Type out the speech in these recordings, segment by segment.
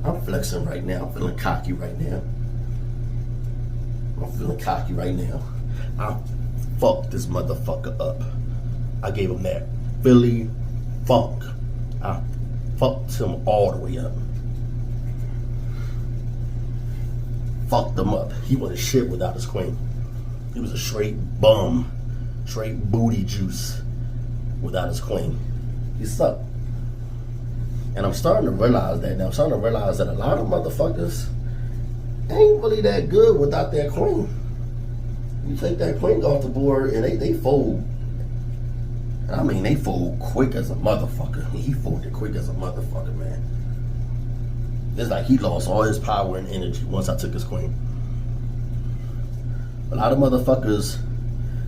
I'm flexing right now. I'm feeling cocky right now. I fucked this motherfucker up. I gave him that Philly funk. I fucked him all the way up. Fucked him up. He wasn't shit without his queen. He was a straight bum, straight booty juice without his queen. He sucked. And I'm starting to realize that now. I'm starting to realize that a lot of motherfuckers ain't really that good without their queen. You take that queen off the board and they fold. I mean, they fold quick as a motherfucker. He folded quick as a motherfucker, man. It's like he lost all his power and energy once I took his queen. A lot of motherfuckers,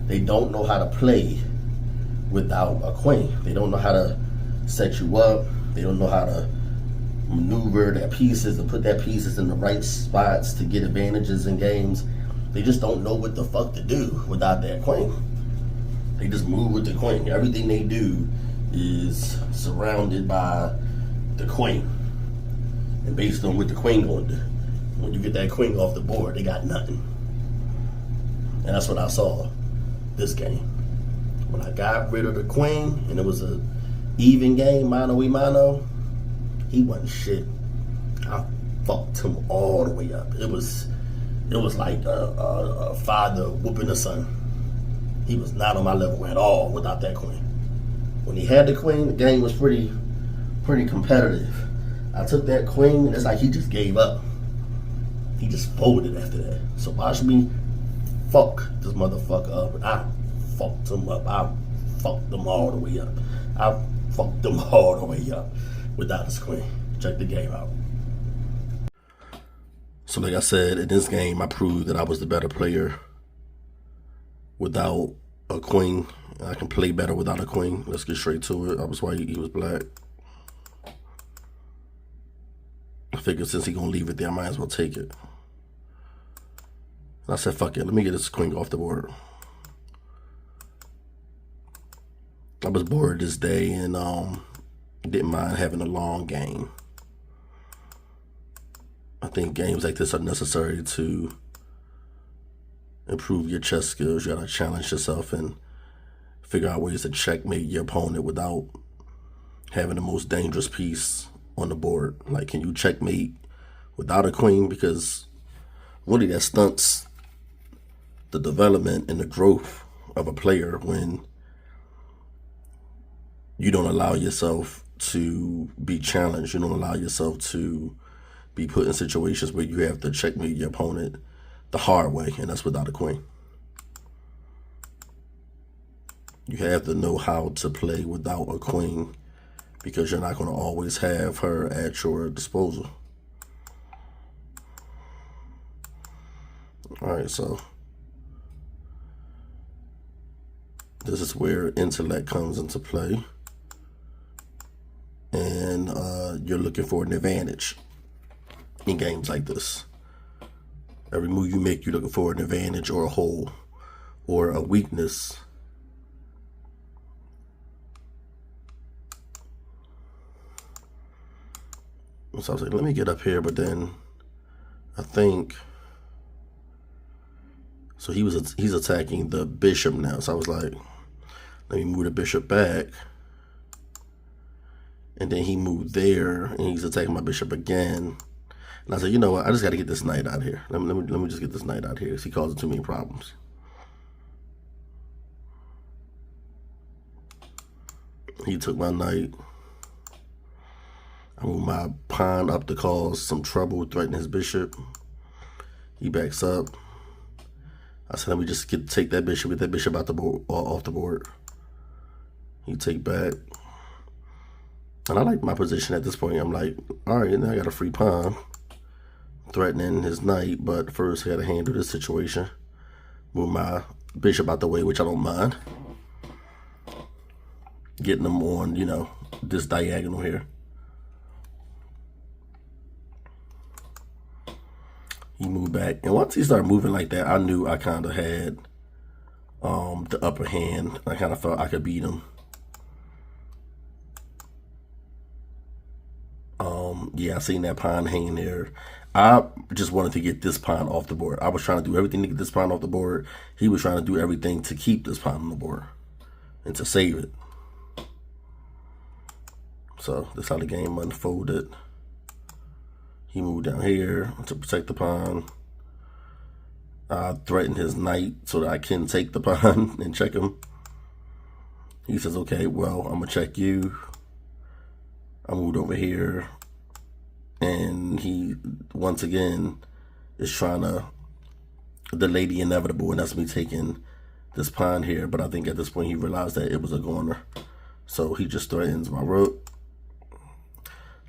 they don't know how to play without a queen. They don't know how to set you up. They don't know how to maneuver their pieces and put their pieces in the right spots to get advantages in games. They just don't know what the fuck to do without their queen. They just move with the queen. Everything they do is surrounded by the queen. And based on what the queen gonna do. When you get that queen off the board, they got nothing. And that's what I saw this game. When I got rid of the queen and it was a even game, mano, he wasn't shit. I fucked him all the way up. It was like a father whooping a son. He was not on my level at all without that queen. When he had the queen, the game was pretty competitive. I took that queen, and it's like he just gave up. He just folded after that. So watch me fuck this motherfucker up. I fucked him up. I fucked him all the way up. I fucked him all the way up without his queen. Check the game out. So like I said, in this game, I proved that I was the better player without a queen. I can play better without a queen. Let's get straight to it. That was why he was black. I figured since he gonna leave it there, I might as well take it. And I said, fuck it, let me get this queen off the board. I was bored this day and didn't mind having a long game. I think games like this are necessary to improve your chess skills. You gotta challenge yourself and figure out ways to checkmate your opponent without having the most dangerous piece on the board. Like, can you checkmate without a queen? Because really that stunts the development and the growth of a player when you don't allow yourself to be challenged. You don't allow yourself to be put in situations where you have to checkmate your opponent the hard way, and that's without a queen. You have to know how to play without a queen because you're not going to always have her at your disposal. All right, so this is where intellect comes into play. And you're looking for an advantage in games like this. Every move you make, you're looking for an advantage or a hole or a weakness. So I was like, let me get up here, but then I think, so he's attacking the bishop now. So I was like, let me move the bishop back. And then he moved there, and he's attacking my bishop again. And I said, you know what? I just got to get this knight out here. Let me just get this knight out here because he causing too many problems. He took my knight. I moved my pawn up to cause some trouble, threaten his bishop. He backs up. I said, let me just take that bishop, get that bishop out the board, off the board. He take back. And I like my position at this point. I'm like, all right, now I got a free pawn threatening his knight, but first I got to handle this situation. Move my bishop out the way, which I don't mind. Getting him on, you know, this diagonal here. He moved back. And once he started moving like that, I knew I kind of had the upper hand. I kind of felt I could beat him. yeah, I seen that pawn hanging there. I just wanted to get this pawn off the board. I was trying to do everything to get this pawn off the board. He was trying to do everything to keep this pawn on the board and to save it. So that's how the game unfolded. He moved down here to protect the pawn. I threatened his knight so that I can take the pawn and check him. He says, okay, well, I'm going to check you. I moved over here. And he, once again, is trying to delay the inevitable. And that's me taking this pawn here. But I think at this point he realized that it was a goner. So he just threatens my rook.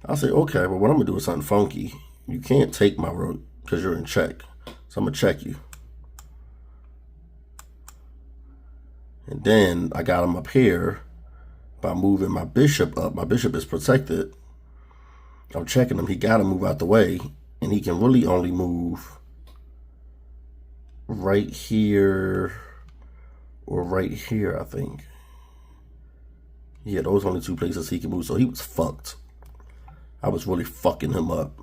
I'll say, okay, well, what I'm going to do is something funky. You can't take my rook because you're in check. So I'm going to check you. And then I got him up here by moving my bishop up. My bishop is protected. I'm checking him. He got to move out the way. And he can really only move right here or right here, I think. Yeah, those are only two places he can move. So he was fucked. I was really fucking him up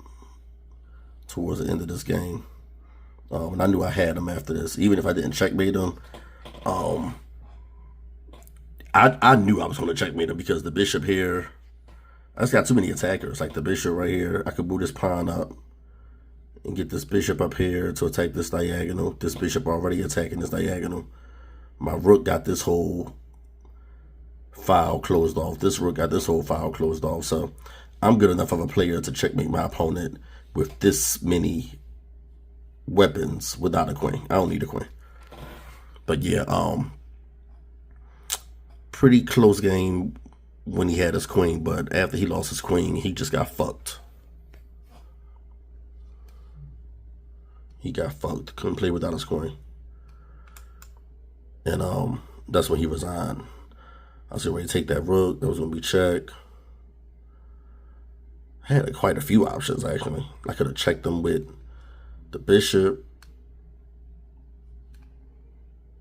towards the end of this game. And I knew I had him after this. Even if I didn't checkmate him, I knew I was going to checkmate him because the bishop here, I just got too many attackers. Like the bishop right here, I could move this pawn up and get this bishop up here to attack this diagonal. This bishop already attacking this diagonal. My rook got this whole file closed off. This rook got this whole file closed off. So I'm good enough of a player to checkmate my opponent with this many weapons without a queen. I don't need a queen. But yeah, pretty close game when he had his queen, but after he lost his queen, he just got fucked. He got fucked. Couldn't play without his queen. And that's when he resigned. I was ready to take that rook. That was going to be check. I had quite a few options, actually. I could have checked them with the bishop.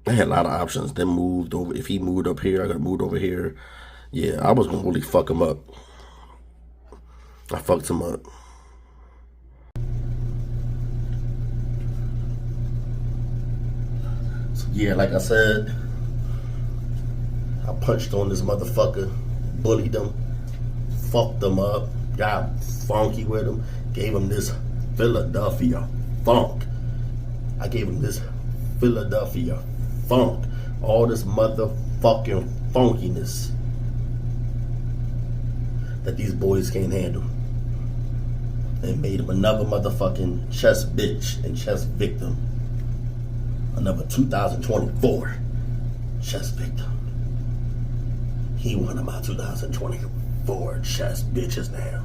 I had a lot of options. Then moved over. If he moved up here, I could have moved over here. Yeah, I was going to really fuck him up. I fucked him up. So yeah, like I said, I punched on this motherfucker, bullied him, fucked him up, got funky with him, gave him this Philadelphia funk. I gave him this Philadelphia funk. All this motherfucking funkiness that these boys can't handle. And made him another motherfucking chess bitch and chess victim. Another 2024 chess victim. He one of my 2024 chess bitches now.